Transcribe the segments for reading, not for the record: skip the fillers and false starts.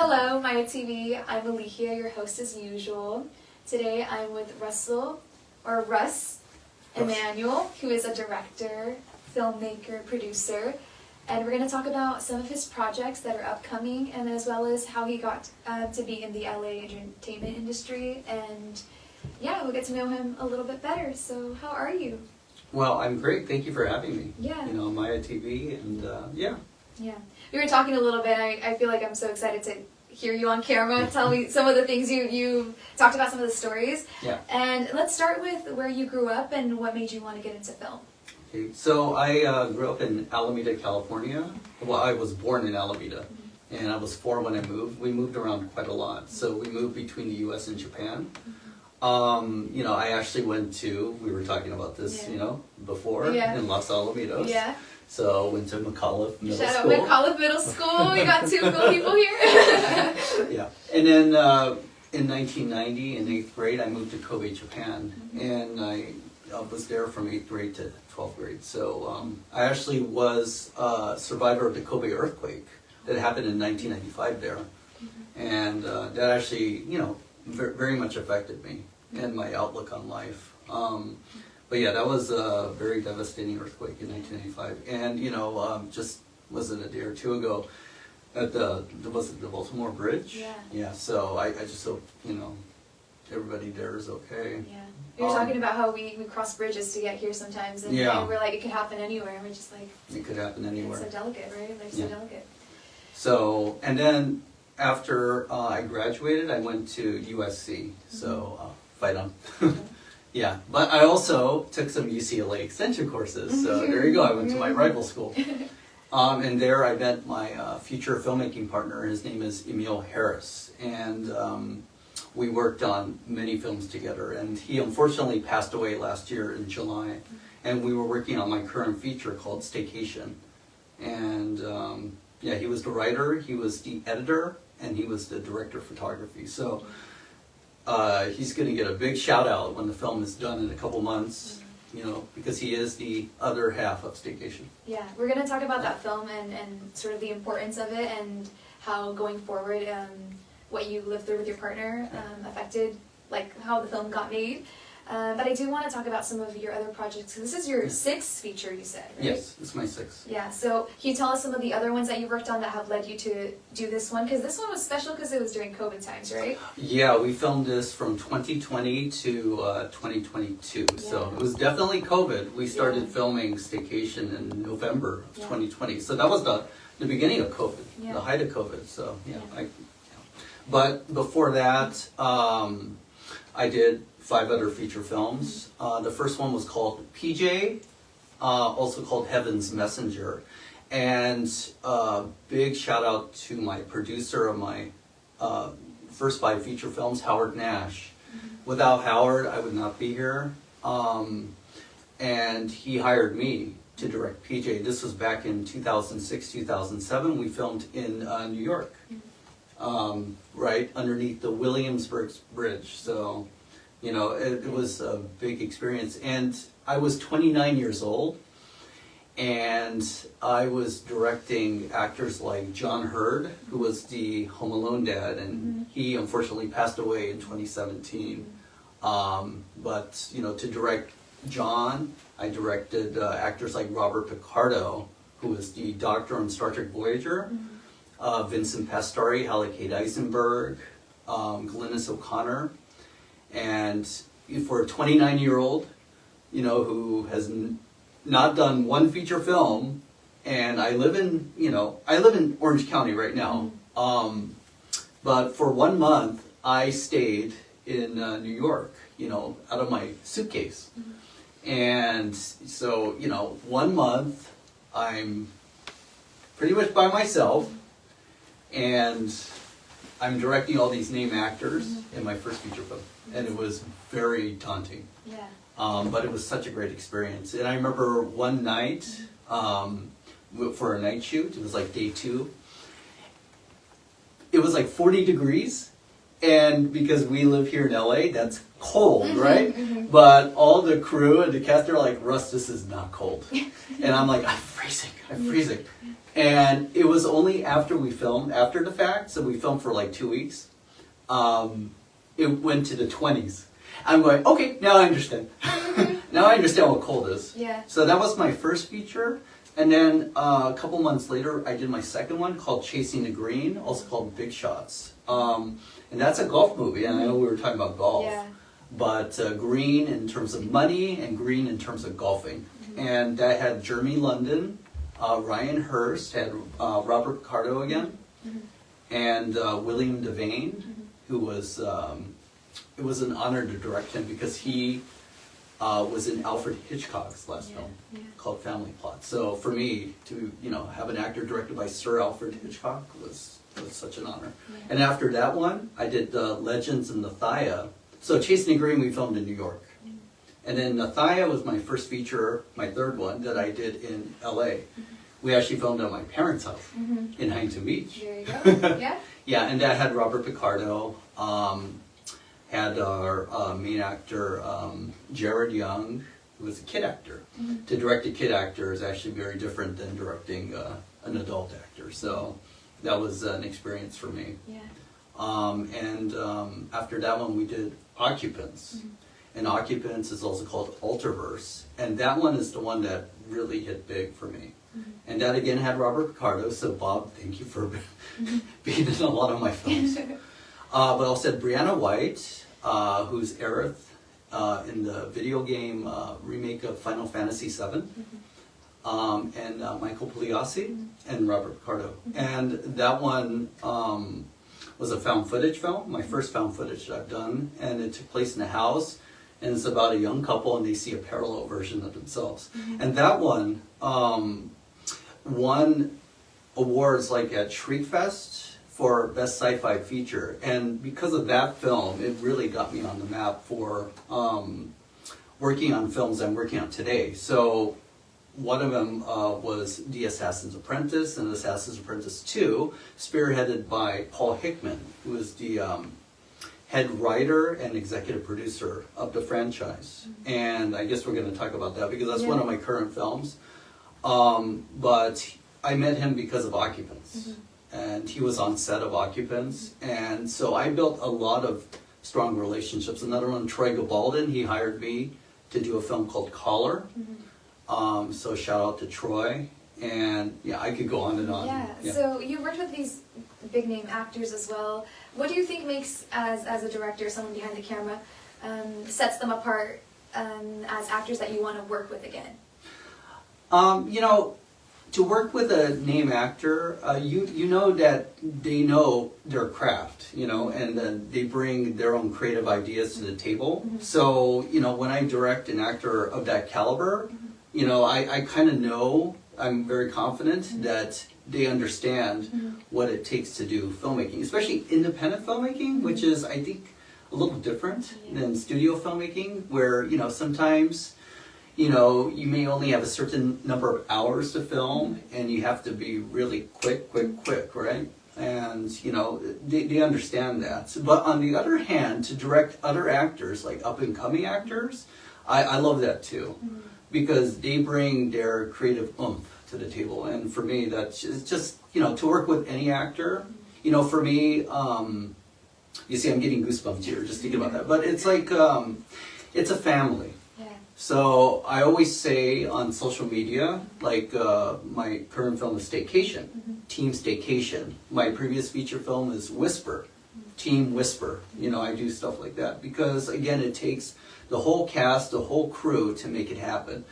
Hello, Maeya TV. I'm Eligia, your host as usual. Today I'm with Russ Emmanuel, who is a director, filmmaker, producer, and we're going to talk about some of his projects that are upcoming, and as well as how he got to be in the LA entertainment industry. And yeah, we'll get to know him a little bit better. So how are you? Well, I'm great. Thank you for having me. Yeah. You know, Maeya TV, and yeah. Yeah. We were talking a little bit. I feel like I'm so excited to hear you on camera. Tell me some of the things you talked about, some of the stories. Yeah. And let's start with where you grew up and what made you want to get into film. Okay. So I grew up in Alameda, California. Well, I was born in Alameda, and I was 4 when I moved. We moved around quite a lot. So we moved between the U.S. and Japan. You know, I actually went to, we were talking about this, you know, before in Los Alamitos. Yeah. So went to McAuliffe Middle School. Shout out McAuliffe Middle School. We got two cool people here. Yeah. And then in 1990, in 8th grade, I moved to Kobe, Japan. And I was there from 8th grade to 12th grade. So I actually was a survivor of the Kobe earthquake that happened in 1995 there. And that actually, you know, very much affected me and my outlook on life. But yeah, that was a very devastating earthquake in 1995. And, you know, just, was it a day or two ago, at was it the Baltimore Bridge? Yeah. Yeah, so I just hope, you know, everybody there is okay. Yeah. We were talking about how we cross bridges to get here sometimes, and we're like, it could happen anywhere, and we're just like... It could happen anywhere. It's so delicate, right? They're so delicate. So, and then after I graduated, I went to USC, so fight on. Yeah, but I also took some UCLA extension courses, so there you go, I went to my rival school. And there I met my future filmmaking partner. His name is Emil Harris, and we worked on many films together, and he unfortunately passed away last year in July, and we were working on my current feature called Staycation. And yeah, he was the writer, he was the editor, and he was the director of photography. So he's going to get a big shout out when the film is done in a couple months, you know, because he is the other half of Staycation. Yeah, we're going to talk about that film and sort of the importance of it and how going forward, what you lived through with your partner affected, like, how the film got made. But I do want to talk about some of your other projects. This is your 6th feature, you said, right? Yes, it's my 6th. Yeah, so can you tell us some of the other ones that you worked on that have led you to do this one? Because this one was special because it was during COVID times, right? Yeah, we filmed this from 2020 to 2022. Yeah. So it was definitely COVID. We started filming Staycation in November of 2020. So that was the beginning of COVID, the height of COVID. So yeah. But before that, I did 5 other feature films. The first one was called PJ, also called Heaven's Messenger. And big shout out to my producer of my first 5 feature films, Howard Nash. Without Howard, I would not be here. And he hired me to direct PJ. This was back in 2006, 2007. We filmed in New York, right underneath the Williamsburg Bridge. So, you know, it was a big experience. And I was 29 years old, and I was directing actors like John Hurd, who was the Home Alone dad, and he unfortunately passed away in 2017. But, you know, to direct John, I directed actors like Robert Picardo, who was the doctor on Star Trek Voyager, Vincent Pastore, Halle Kate Eisenberg, Glynis O'Connor. And for a 29-year-old, you know, who has not done one feature film, and I live in, you know, I live in Orange County right now. But for 1 month, I stayed in New York, you know, out of my suitcase. And so, you know, 1 month, I'm pretty much by myself, and I'm directing all these name actors in my first feature film. And it was very daunting. Yeah. But it was such a great experience. And I remember one night, for a night shoot, it was like day 2. It was like 40 degrees, And because we live here in LA, that's cold, right? But all the crew and the cast, they're like, Russ, this is not cold. And I'm like, I'm freezing. And it was only after we filmed, after the fact, so we filmed for like 2 weeks, it went to the 20s. I'm going, okay, now I understand. Now I understand what cold is. Yeah. So that was my first feature. And then a couple months later, I did my second one called Chasing the Green, also called Big Shots. And that's a golf movie, and I know we were talking about golf. Yeah. But green in terms of money and green in terms of golfing. And that had Jeremy London, Ryan Hurst, had Robert Picardo again, and William Devane, who was, it was an honor to direct him because he was in Alfred Hitchcock's last film called Family Plot. So for me to, have an actor directed by Sir Alfred Hitchcock was such an honor. And after that one, I did Legends in Nathaya. So Chasing the Green we filmed in New York. And then Nathaya was my first feature, my third one, that I did in LA. We actually filmed at my parents' house in Huntington Beach. There you go. Yeah. Yeah, and that had Robert Picardo, had our main actor, Jared Young, who was a kid actor. To direct a kid actor is actually very different than directing an adult actor. So that was an experience for me. Yeah. And after that one, we did Occupants. And Occupants is also called Alterverse. And that one is the one that really hit big for me. And that again had Robert Picardo. So Bob, thank you for being in a lot of my films. But also had Brianna White, who's Aerith in the video game remake of Final Fantasy VII. And Michael Pugliese and Robert Picardo. And that one was a found footage film, my first found footage that I've done. And it took place in a house. And it's about a young couple and they see a parallel version of themselves. And that one won awards like at Shriekfest for Best Sci-Fi Feature. And because of that film, it really got me on the map for working on films I'm working on today. So one of them was The Assassin's Apprentice and Assassin's Apprentice 2, spearheaded by Paul Hickman, who is the head writer and executive producer of the franchise. And I guess we're going to talk about that because that's one of my current films. But I met him because of Occupants. And he was on set of Occupants. And so I built a lot of strong relationships. Another one, Troy Gabaldon, he hired me to do a film called Collar. So shout out to Troy. And yeah, I could go on and on. Yeah. So you worked with these big name actors as well. What do you think makes, as a director, someone behind the camera, sets them apart as actors that you want to work with again? To work with a name actor, you know that they know their craft, and then they bring their own creative ideas to the table. So, when I direct an actor of that caliber, I kind of know, I'm very confident that they understand what it takes to do filmmaking, especially independent filmmaking, which is, I think, a little different than studio filmmaking, where, sometimes, you may only have a certain number of hours to film, and you have to be really quick, right? And, they understand that. But on the other hand, to direct other actors, like up-and-coming actors, I love that too. Because they bring their creative oomph to the table. And for me, that's just, to work with any actor, for me, you see I'm getting goosebumps here just thinking about that. But it's like, it's a family. So I always say on social media, like my current film is Staycation, Team Staycation. My previous feature film is Whisper, Team Whisper. I do stuff like that because, again, it takes the whole cast, the whole crew to make it happen.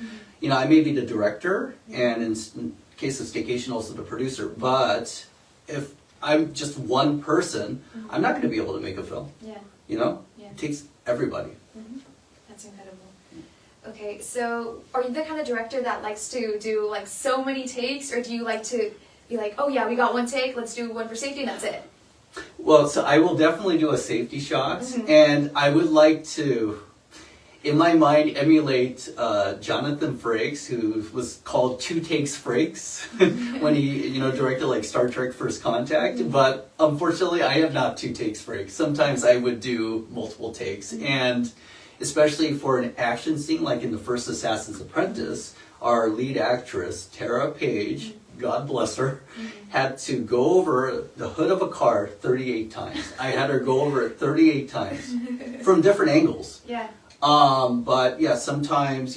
I may be the director, and in case of Staycation, also the producer, but if I'm just one person, I'm not going to be able to make a film. It takes everybody. That's incredible. Okay, so are you the kind of director that likes to do like so many takes, or do you like to be like, oh yeah, we got one take, let's do one for safety and that's it? Well, so I will definitely do a safety shot, and I would like to, in my mind, emulate Jonathan Frakes, who was called Two Takes Frakes when he, directed like Star Trek First Contact. But unfortunately, I have not two takes Frakes. Sometimes I would do multiple takes, and especially for an action scene, like in the first Assassin's Apprentice, our lead actress Tara Page, God bless her, had to go over the hood of a car 38 times. I had her go over it 38 times from different angles. Yeah. But yeah, sometimes,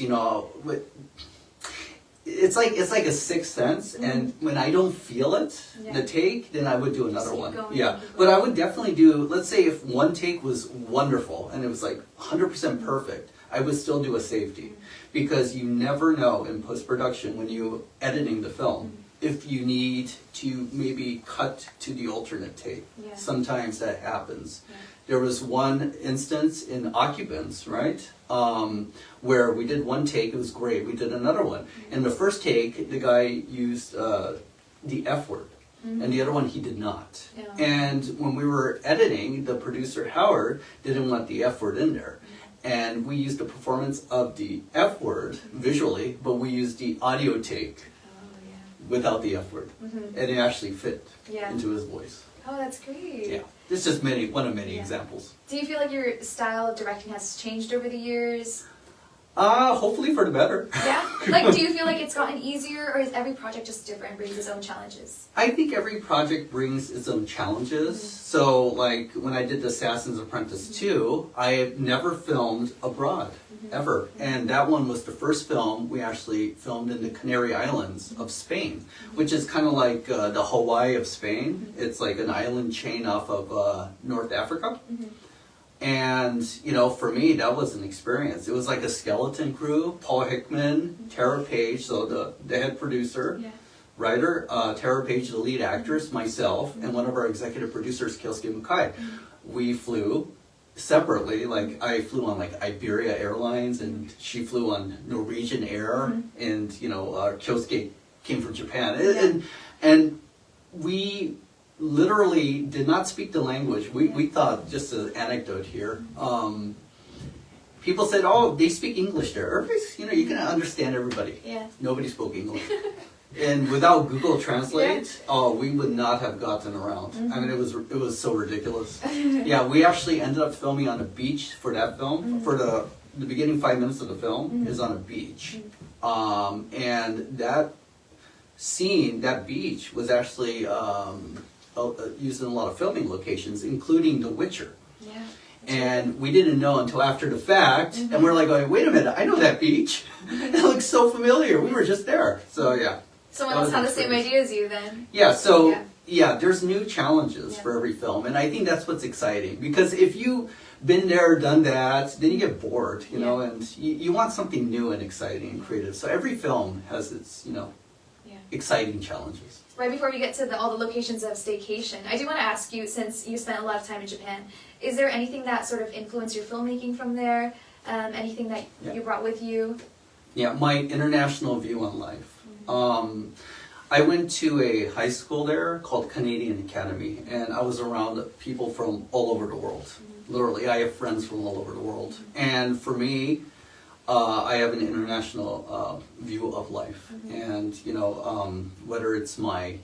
it's like a sixth sense, and when I don't feel it, the take, then I would do another one. Yeah, but I would definitely do, let's say if one take was wonderful and it was like 100% perfect, I would still do a safety, because you never know in post-production when you're editing the film if you need to maybe cut to the alternate take. Yeah. Sometimes that happens. Yeah. There was one instance in Occupants, right, where we did one take, it was great, we did another one. In the first take, the guy used the F word, and the other one he did not. Yeah. And when we were editing, the producer, Howard, didn't want the F word in there. And we used the performance of the F word visually, but we used the audio take without the F word. And it actually fit into his voice. Oh, that's great. Yeah. It's just one of many examples. Do you feel like your style of directing has changed over the years? Hopefully for the better. Yeah? Like, do you feel like it's gotten easier, or is every project just different, brings its own challenges? I think every project brings its own challenges. So, like, when I did the Assassin's Apprentice 2, I had never filmed abroad, ever. And that one was the first film we actually filmed in the Canary Islands of Spain, which is kind of like the Hawaii of Spain. It's like an island chain off of North Africa. And, for me, that was an experience. It was like a skeleton crew, Paul Hickman, Tara Page, so the head producer, writer, Tara Page, the lead actress, myself, and one of our executive producers, Kyosuke Mukai. We flew separately, like I flew on like Iberia Airlines, and she flew on Norwegian Air, and, Kyosuke came from Japan. And we literally did not speak the language. We thought, just an anecdote here, people said, oh, they speak English there. Everybody's, you can understand everybody. Yeah. Nobody spoke English. And without Google Translate, we would not have gotten around. I mean, it was so ridiculous. Yeah, we actually ended up filming on a beach for that film. For the beginning 5 minutes of the film is on a beach. And that scene, that beach, was actually used in a lot of filming locations, including The Witcher. Yeah. And we didn't know until after the fact, and we're like going, wait a minute, I know that beach. It looks so familiar. We were just there. So yeah. Someone else had the same idea as you then. Yeah, so there's new challenges for every film, and I think that's what's exciting, because if you've been there, done that, then you get bored, and you want something new and exciting and creative. So every film has its, exciting challenges. Right before we get to all the locations of staycation, I do want to ask you, since you spent a lot of time in Japan, is there anything that sort of influenced your filmmaking from there? Anything that you brought with you? Yeah, my international view on life. I went to a high school there called Canadian Academy, and I was around people from all over the world. Literally, I have friends from all over the world. And for me, I have an international view of life, and whether it's my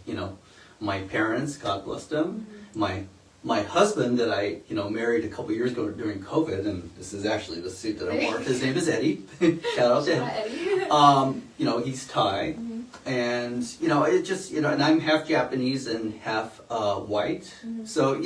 parents, God bless them, my husband that I married a couple years ago during COVID, and this is actually the suit that I wore. His name is Eddie. Shout out to him. He's Thai, and it just and I'm half Japanese and half white. So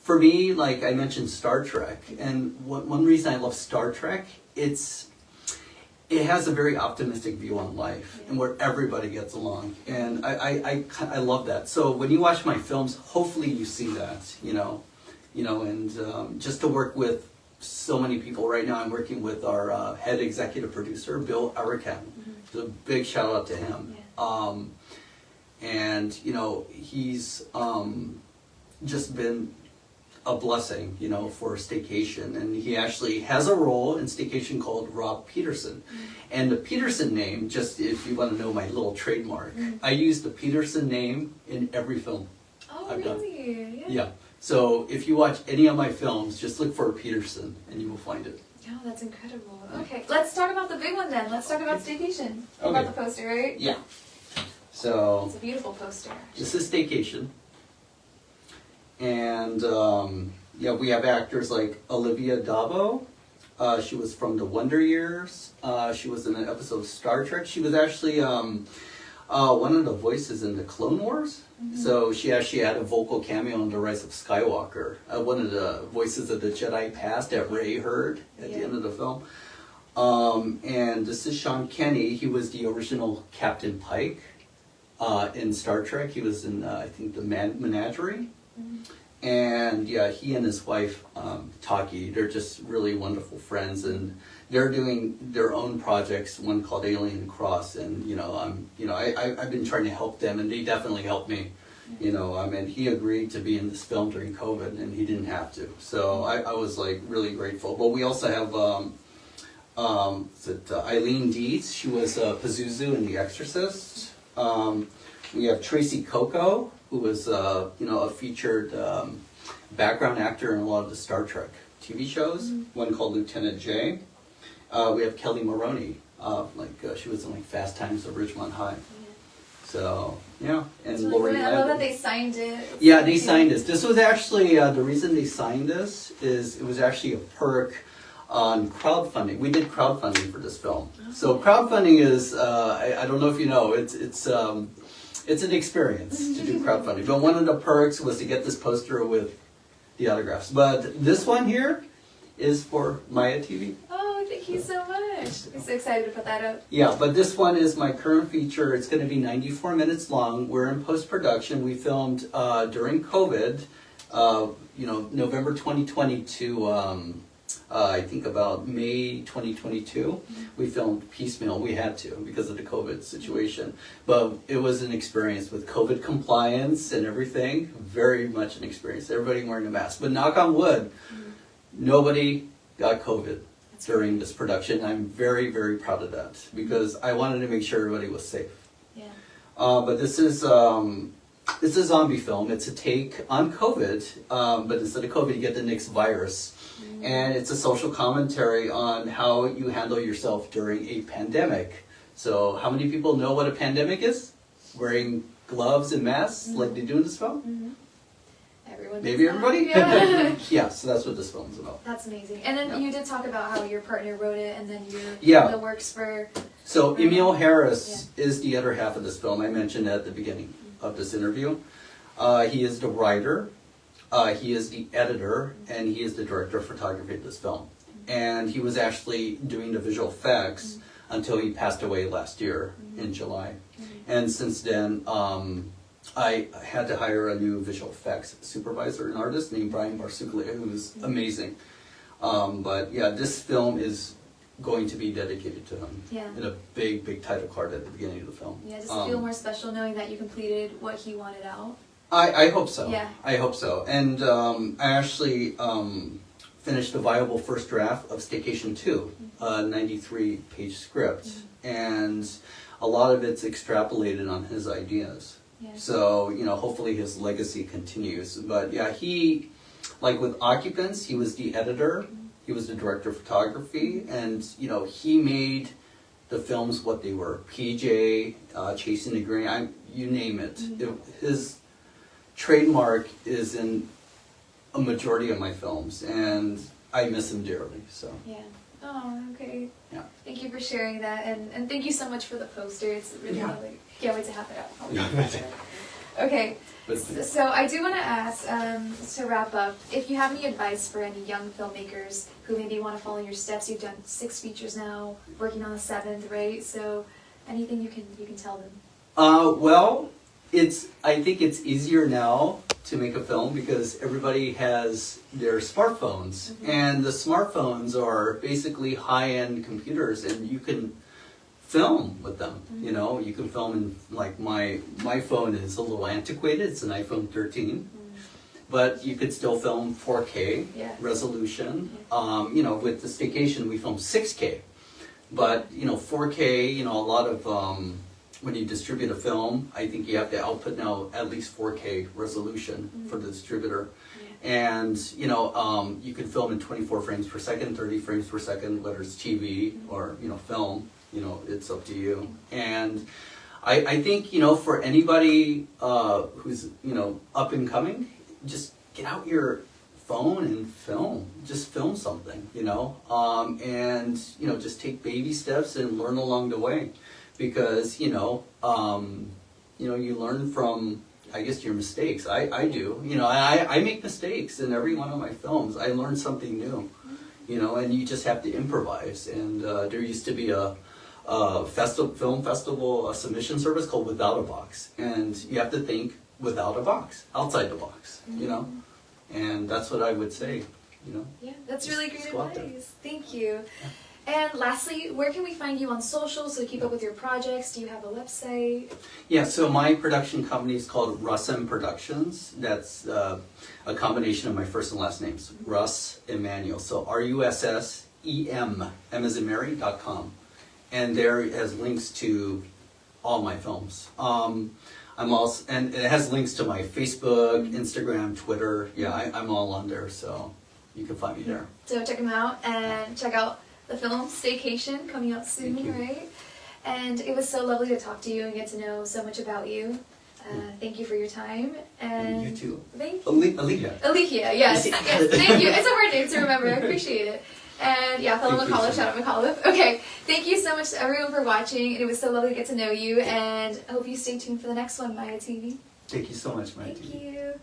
for me, like I mentioned Star Trek, and one reason I love Star Trek, it has a very optimistic view on life and where everybody gets along, and I love that. So when you watch my films, hopefully you see that, and just to work with so many people. Right now I'm working with our head executive producer, Bill Arakan. So a big shout out to him. And he's just been a blessing, for Staycation, and he actually has a role in Staycation called Rob Peterson. And the Peterson name, just if you want to know my little trademark, I use the Peterson name in every film I've done. Yeah. So if you watch any of my films, just look for Peterson and you will find it. Oh, that's incredible. Okay, let's talk about the big one then. Let's talk about Staycation. Okay. About the poster, right? Yeah. So It's a beautiful poster. this is Staycation. And yeah, we have actors like Eligia Gonzalez. She was from the Wonder Years. She was in an episode of Star Trek. She was actually one of the voices in the Clone Wars. So she actually had a vocal cameo in The Rise of Skywalker. One of the voices of the Jedi past that Rey heard at the end of the film. And this is Sean Kenny. He was the original Captain Pike in Star Trek. He was in, I think, the Menagerie. And yeah, he and his wife, Taki, they're just really wonderful friends, and they're doing their own projects. One called Alien Cross, and I've been trying to help them, and they definitely helped me. And he agreed to be in this film during COVID, and he didn't have to. So I was like really grateful. But we also have Eileen Dietz. She was Pazuzu in The Exorcist. We have Tracy Coco, who was a featured background actor in a lot of the Star Trek TV shows. One called Lieutenant J. We have Kelly Maroney, she was in Fast Times at Ridgemont High. So yeah, and Really Lori. I love that they signed it. Yeah, they signed this. This was actually the reason they signed this is it was actually a perk on crowdfunding. We did crowdfunding for this film. So crowdfunding is I don't know if you know it's an experience to do crowdfunding. But one of the perks was to get this poster with the autographs. But this one here is for Maeya TV. Oh, thank you so much. I'm so excited to put that up. Yeah, but this one is my current feature. It's going to be 94 minutes long. We're in post-production. We filmed during COVID, November 2020 to I think about May 2022. We filmed piecemeal. We had to because of the COVID situation. But it was an experience with COVID compliance and everything. Very much an experience. Everybody wearing a mask. But knock on wood, nobody got COVID during this production. I'm very, very proud of that because I wanted to make sure everybody was safe. Yeah. But this is a zombie film. It's a take on COVID, but instead of COVID, you get the next virus. And it's a social commentary on how you handle yourself during a pandemic. So how many people know what a pandemic is? Wearing gloves and masks like they do in this film? Everyone Maybe does that. everybody? Yeah. Yeah, so that's what this film is about. That's amazing. And then you did talk about how your partner wrote it and then you're Yeah. the works for... So Emil Harris is the other half of this film. I mentioned at the beginning of this interview. He is the writer. He is the editor, and he is the director of photography of this film. And he was actually doing the visual effects until he passed away last year in July. And since then, I had to hire a new visual effects supervisor and artist named Brian Barsuglia, who's amazing. But yeah, this film is going to be dedicated to him. Yeah. In a big, big title card at the beginning of the film. Yeah, does it feel more special knowing that you completed what he wanted out? I hope so. Yeah. I hope so. And I actually finished a viable first draft of Staycation 2, a 93-page script. And a lot of it's extrapolated on his ideas. Yeah. So, hopefully his legacy continues. But yeah, he, like with Occupants, he was the editor, he was the director of photography, and, he made the films what they were. PJ, Chasing the Grain, you name it. His trademark is in a majority of my films, and I miss him dearly. So Yeah. Oh, okay. Yeah. Thank you for sharing that, and thank you so much for the poster. It's really lovely. Can't wait to have it out. Okay. So I do want to ask, to wrap up, if you have any advice for any young filmmakers who maybe want to follow your steps. You've done 6 features now, working on the 7th, right? So anything you can tell them. Well, I think it's easier now to make a film because everybody has their smartphones, and the smartphones are basically high-end computers, and you can film with them. You can film in, like, my phone is a little antiquated. It's an iPhone 13, but you could still film 4K resolution. With the Staycation, we filmed 6K, but 4K. A lot of when you distribute a film, I think you have to output now at least 4K resolution for the distributor. And, you know, you can film in 24 frames per second, 30 frames per second, whether it's TV or, you know, film, you know, it's up to you. And I think, you know, for anybody who's, you know, up and coming, just get out your phone and film. Just film something, you know, and, you know, just take baby steps and learn along the way. Because, you know, you learn from, I guess, your mistakes. I do. You know, I make mistakes in every one of my films. I learn something new, you know, and you just have to improvise. And there used to be a film festival, a submission service called Without a Box. And you have to think without a box, outside the box, you know. And that's what I would say, you know. Yeah, that's really great go out there. advice. Thank you. And lastly, where can we find you on social so to keep up with your projects? Do you have a website? Yeah, so my production company is called Russ M Productions. That's a combination of my first and last names, Russ Emmanuel. So RUSSEM, M as in Mary.com. And there has links to all my films. I'm also, and it has links to my Facebook, Instagram, Twitter. Yeah, I'm all on there, so you can find me there. So check them out and check out the film Staycation coming out soon, right? And it was so lovely to talk to you and get to know so much about you. Thank you for your time. And you too. Thank you. Eligia. Eligia, yes. Yes, thank you. It's a hard name to remember. I appreciate it. And yeah, fellow McAuliffe, shout out McAuliffe. Okay, thank you so much to everyone for watching. It was so lovely to get to know you, and I hope you stay tuned for the next one, Maeya TV. Thank you so much, Maeya TV. Thank you.